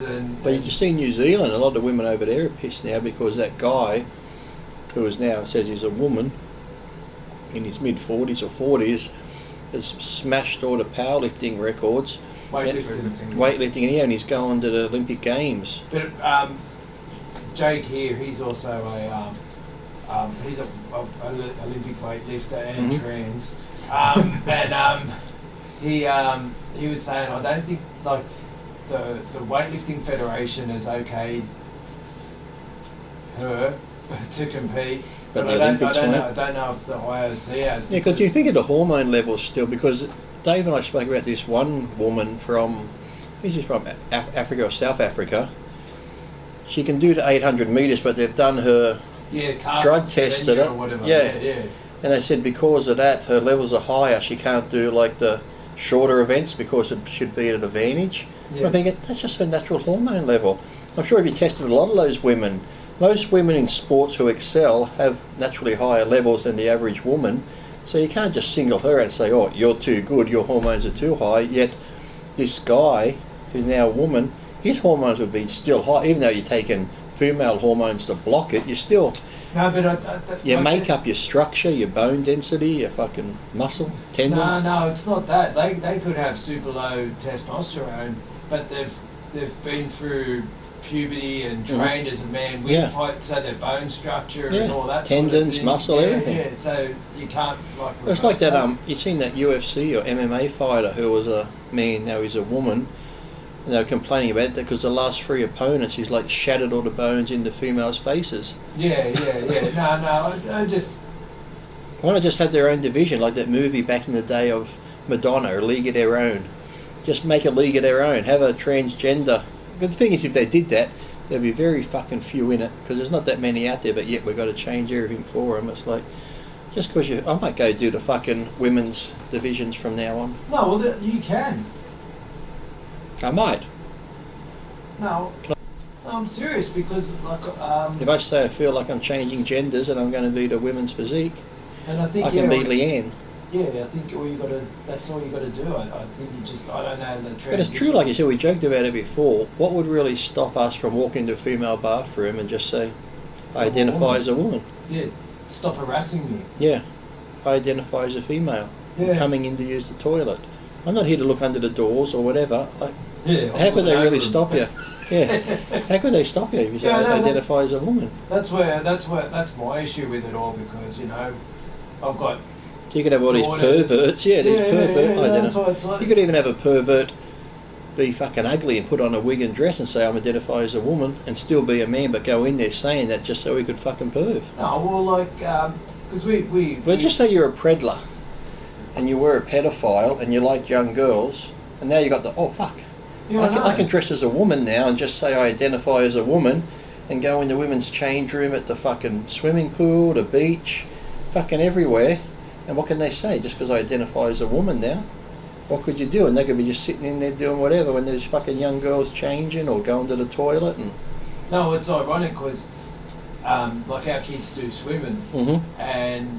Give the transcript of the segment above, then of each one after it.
But you see in New Zealand, a lot of women over there are pissed now because that guy, who is now says he's a woman, in his mid-40s or 40s, has smashed all the powerlifting records. Weightlifting, and he's going to the Olympic Games. But Jake here, he's also he's a Olympic weightlifter and trans, and he was saying, I don't think like the weightlifting federation has okayed her to compete. But I don't know if the IOC has. Yeah, because you think of the hormone levels still, because Dave and I spoke about this one woman from, I think she's from Africa or South Africa. She can do the 800 metres, but they've done her drug test at it. Yeah. And they said because of that, her levels are higher. She can't do like the shorter events because it should be at an advantage. Yeah. I think that's just her natural hormone level. I'm sure if you tested a lot of those women, most women in sports who excel have naturally higher levels than the average woman. So you can't just single her out and say, oh, you're too good, your hormones are too high. Yet this guy, who's now a woman, his hormones would be still high. Even though you're taking female hormones to block it, you still... No, but you make up your structure, your bone density, your fucking muscle, tendons. No, it's not that. They could have super low testosterone, but they've been through puberty and trained as a man with so their bone structure and all that tendons, sort of thing. muscle, everything. Yeah, so you can't like. It's like that. You've seen that UFC or MMA fighter who was a man, now he's a woman. And they were complaining about that because the last three opponents, he's like shattered all the bones in the females' faces. Yeah. No, I just... Why not just have their own division, like that movie back in the day of Madonna, A League of Their Own. Just make a league of their own, have a transgender. The thing is, if they did that, there'd be very fucking few in it, because there's not that many out there, but yet we've got to change everything for them. It's like, just because I might go do the fucking women's divisions from now on. No, well, you can. I might. No, I'm serious, because like if I say I feel like I'm changing genders and I'm going to do the women's physique, and I think I can be Leanne. Yeah, I think that's all you got to do. I think I don't know the transition. But it's true, like you said, we joked about it before. What would really stop us from walking into a female bathroom and just say, I identify as a woman? Yeah, stop harassing me. Yeah, I identify as a female. Yeah. I'm coming in to use the toilet. I'm not here to look under the doors or whatever. How could they really stop you? Yeah, how could they stop you if you say identify as a woman? That's my issue with it all, because I've got. You could have all these perverts, these perverts. You could even have a pervert be fucking ugly and put on a wig and dress and say I'm identify as a woman and still be a man, but go in there saying that just so he could fucking perv. No, well, like, because Well, just say you're a preddler and you were a pedophile and you liked young girls, and now you got I can dress as a woman now and just say I identify as a woman and go in the women's change room at the fucking swimming pool, the beach, fucking everywhere. And what can they say? Just because I identify as a woman now? What could you do? And they could be just sitting in there doing whatever when there's fucking young girls changing or going to the toilet. And no, it's ironic because like our kids do swimming, and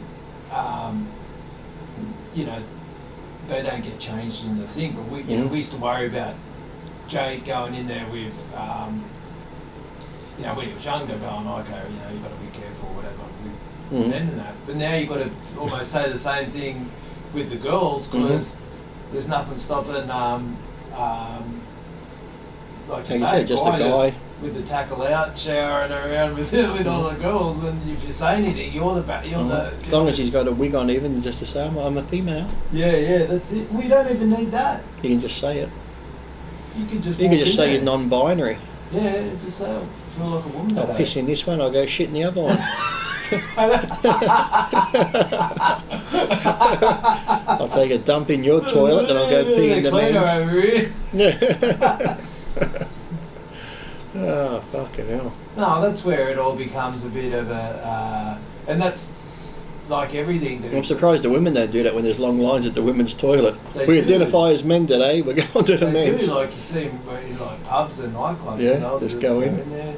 they don't get changed in the thing, but we we used to worry about Jake going in there with when he was younger, going, okay, you've got to be careful, whatever, with men and that. But now you've got to almost say the same thing with the girls, because there's nothing stopping, like you say, just a guy with the tackle out, showering around with all the girls, and if you say anything, you're the as long as he's got a wig on, even just to say I'm a female. Yeah, that's it. We don't even need that. You can just say it. You can just say you're non-binary. Yeah, just say I feel like a woman. I'll piss in this one, I'll go shit in the other one. I'll take a dump in your toilet, then I'll go pee in the men's. Oh, fucking hell. No, that's where it all becomes a bit of a... and that's like everything. I'm surprised the women don't do that when there's long lines at the women's toilet. We identify as men today, we're going to the men's. They do, like you see them in like pubs and nightclubs. Yeah, just go in there.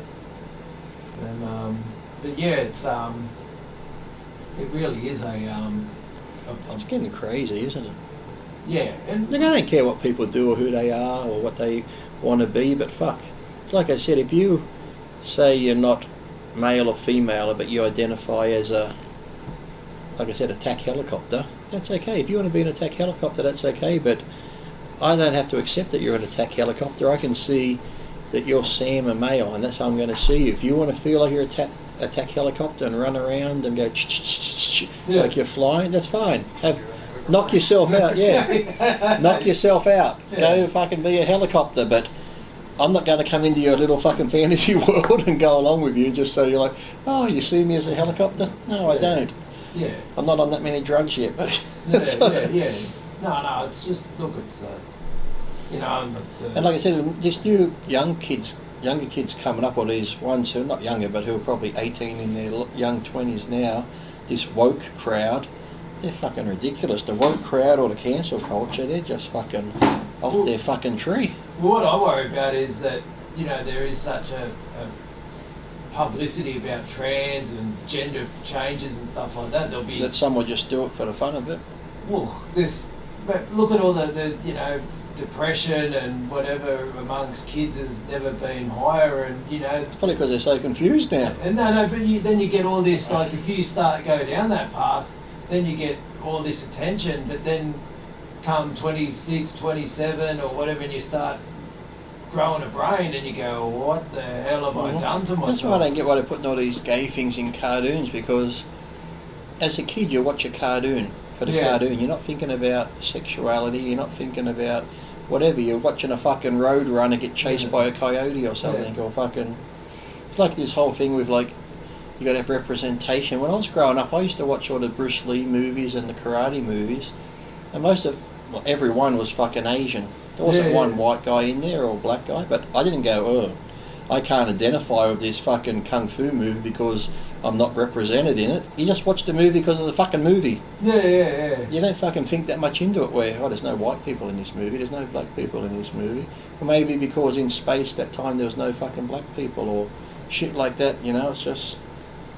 And, but yeah, it's... it really is it's getting crazy, isn't it? Yeah. And I don't care what people do or who they are or what they want to be, but fuck, like I said, if you say you're not male or female, but you identify as a, like I said, attack helicopter, that's okay. If you want to be an attack helicopter, that's okay. But I don't have to accept that you're an attack helicopter. I can see that you're Sam, a male, and that's how I'm going to see you. If you want to feel like you're attack helicopter and run around and go like you're flying, that's fine. Knock yourself out, yeah. Knock yourself out. Go fucking be a helicopter, but I'm not going to come into your little fucking fantasy world and go along with you just so you're like, oh, you see me as a helicopter? No, I don't. Yeah. I'm not on that many drugs yet, but... yeah. No, it's just, look, it's, you know, I'm not... And like I said, this new younger kids coming up, or these ones who are not younger, but who are probably 18 in their young 20s now, this woke crowd, they're fucking ridiculous. The woke crowd or the cancel culture, they're just fucking off their fucking tree. Well, what I worry about is that, you know, there is such a publicity about trans and gender changes and stuff like that. There'll be... That some will just do it for the fun of it. Well, but look at all the you know, depression and whatever amongst kids has never been higher, and, you know... It's probably because they're so confused now. And no, but then you get all this, like, if you go down that path, then you get all this attention, but then come 26, 27 or whatever, and you start growing a brain and you go, what the hell have I done to myself? That's why I don't get why they're putting all these gay things in cartoons, because as a kid you watch a cartoon for the cartoon. You're not thinking about sexuality, you're not thinking about whatever. You're watching a fucking road runner get chased by a coyote or something, or fucking... It's like this whole thing with, like, you got to have representation. When I was growing up, I used to watch all the Bruce Lee movies and the karate movies, and every one was fucking Asian. There wasn't one white guy in there or black guy, but I didn't go, oh, I can't identify with this fucking kung fu movie because I'm not represented in it. You just watch the movie because of the fucking movie. Yeah. You don't fucking think that much into it where, oh, there's no white people in this movie, there's no black people in this movie. Or maybe because in space that time there was no fucking black people or shit like that, you know, it's just...